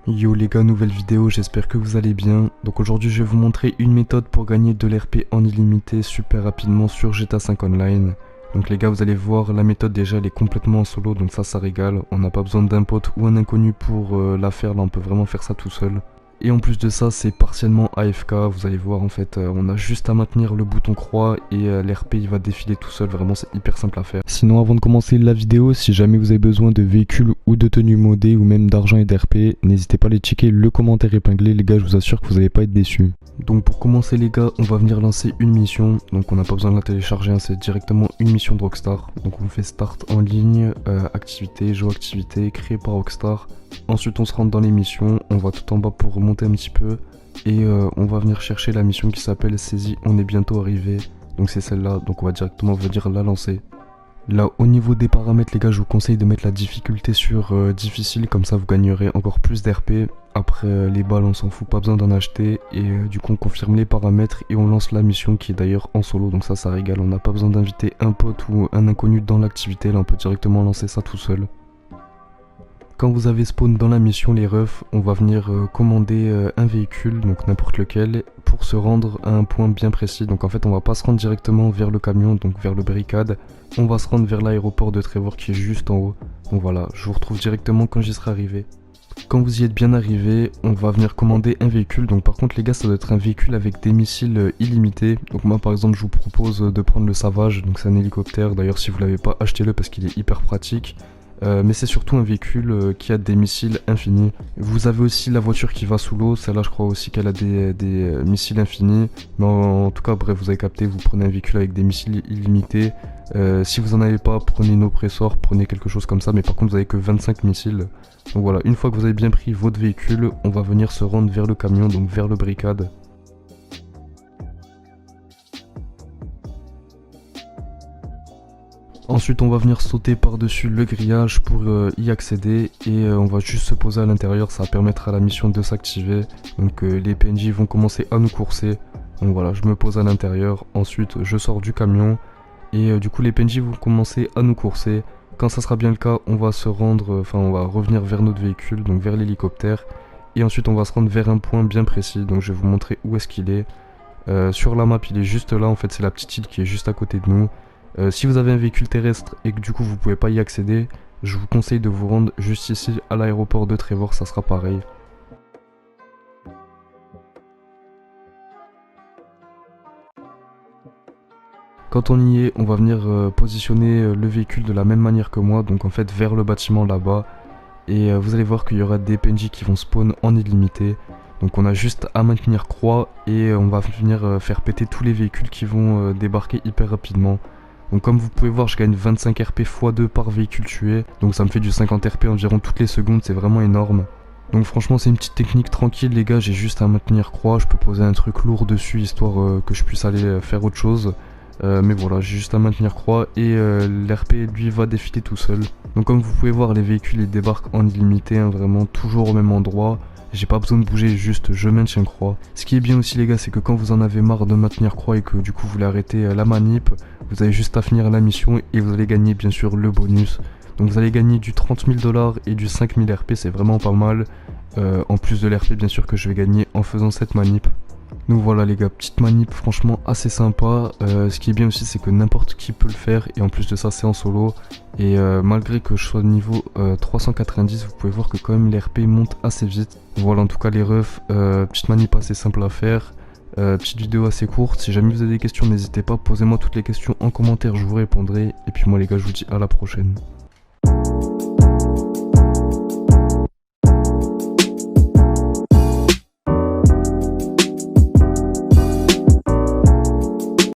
Yo les gars, nouvelle vidéo, j'espère que vous allez bien. Donc aujourd'hui je vais vous montrer une méthode pour gagner de l'RP en illimité super rapidement sur GTA 5 Online. Donc les gars, vous allez voir, la méthode déjà elle est complètement en solo, donc ça régale. On n'a pas besoin d'un pote ou un inconnu pour la faire, là on peut vraiment faire ça tout seul. Et en plus de ça, c'est partiellement AFK, vous allez voir en fait, on a juste à maintenir le bouton croix et l'RP il va défiler tout seul, vraiment c'est hyper simple à faire. Sinon avant de commencer la vidéo, si jamais vous avez besoin de véhicules ou de tenues modées ou même d'argent et d'RP, n'hésitez pas à aller checker le commentaire épinglé les gars, je vous assure que vous n'allez pas être déçus. Donc pour commencer les gars, on va venir lancer une mission, donc on n'a pas besoin de la télécharger, hein, c'est directement une mission de Rockstar. Donc on fait start en ligne, activité, jeu activité, créé par Rockstar. Ensuite on se rentre dans les missions, on va tout en bas pour remonter un petit peu et on va venir chercher la mission qui s'appelle saisie, on est bientôt arrivé. Donc c'est celle-là, donc on va directement venir la lancer. Là au niveau des paramètres les gars, je vous conseille de mettre la difficulté sur difficile, comme ça vous gagnerez encore plus d'RP. Après les balles on s'en fout, pas besoin d'en acheter et du coup on confirme les paramètres et on lance la mission qui est d'ailleurs en solo, donc ça régale, on n'a pas besoin d'inviter un pote ou un inconnu dans l'activité, là on peut directement lancer ça tout seul. Quand vous avez spawn dans la mission les refs, on va venir commander un véhicule, donc n'importe lequel, pour se rendre à un point bien précis. Donc en fait on va pas se rendre directement vers le camion, donc vers le barricade, on va se rendre vers l'aéroport de Trevor qui est juste en haut. Donc voilà, je vous retrouve directement quand j'y serai arrivé. Quand vous y êtes bien arrivé, on va venir commander un véhicule. Donc par contre les gars, ça doit être un véhicule avec des missiles illimités. Donc moi par exemple je vous propose de prendre le Savage, donc c'est un hélicoptère. D'ailleurs si vous l'avez pas, achetez-le parce qu'il est hyper pratique. Mais c'est surtout un véhicule qui a des missiles infinis. Vous avez aussi la voiture qui va sous l'eau, celle-là je crois aussi qu'elle a des missiles infinis. Mais en tout cas bref, vous avez capté, vous prenez un véhicule avec des missiles illimités. Si vous en avez pas, prenez une oppressor, prenez quelque chose comme ça, mais par contre vous avez que 25 missiles. Donc voilà, une fois que vous avez bien pris votre véhicule, on va venir se rendre vers le camion, donc vers le barricade. Ensuite on va venir sauter par-dessus le grillage pour y accéder et on va juste se poser à l'intérieur, ça va permettre à la mission de s'activer. Donc les PNJ vont commencer à nous courser. Donc voilà, je me pose à l'intérieur, ensuite je sors du camion et du coup les PNJ vont commencer à nous courser. Quand ça sera bien le cas, on va se rendre, on va revenir vers notre véhicule, donc vers l'hélicoptère. Et ensuite on va se rendre vers un point bien précis, donc je vais vous montrer où est-ce qu'il est. Sur la map il est juste là, en fait c'est la petite île qui est juste à côté de nous. Si vous avez un véhicule terrestre et que du coup vous pouvez pas y accéder, je vous conseille de vous rendre juste ici à l'aéroport de Trevor, ça sera pareil. Quand on y est, on va venir positionner le véhicule de la même manière que moi, donc en fait vers le bâtiment là-bas. Et vous allez voir qu'il y aura des PNJ qui vont spawn en illimité. Donc on a juste à maintenir croix et on va venir faire péter tous les véhicules qui vont débarquer hyper rapidement. Donc comme vous pouvez voir, je gagne 25 RP x2 par véhicule tué, donc ça me fait du 50 RP environ toutes les secondes, c'est vraiment énorme. Donc franchement c'est une petite technique tranquille les gars, j'ai juste à maintenir croix, je peux poser un truc lourd dessus histoire que je puisse aller faire autre chose. Mais voilà, j'ai juste à maintenir croix et l'RP lui va défiler tout seul. Donc comme vous pouvez voir, les véhicules ils débarquent en illimité, hein, vraiment toujours au même endroit. J'ai pas besoin de bouger, juste je maintiens croix. Ce qui est bien aussi les gars, c'est que quand vous en avez marre de maintenir croix et que du coup vous voulez arrêter la manip, vous avez juste à finir la mission et vous allez gagner bien sûr le bonus. Donc vous allez gagner du 30 000 $ et du 5 000 RP, c'est vraiment pas mal. En plus de l'RP bien sûr que je vais gagner en faisant cette manip. Donc voilà les gars, petite manip franchement assez sympa. Ce qui est bien aussi c'est que n'importe qui peut le faire et en plus de ça c'est en solo. Et malgré que je sois niveau 390, vous pouvez voir que quand même les RP montent assez vite. Voilà en tout cas les refs, petite manip assez simple à faire. Petite vidéo assez courte, si jamais vous avez des questions n'hésitez pas, posez-moi toutes les questions en commentaire, je vous répondrai. Et puis moi les gars je vous dis à la prochaine.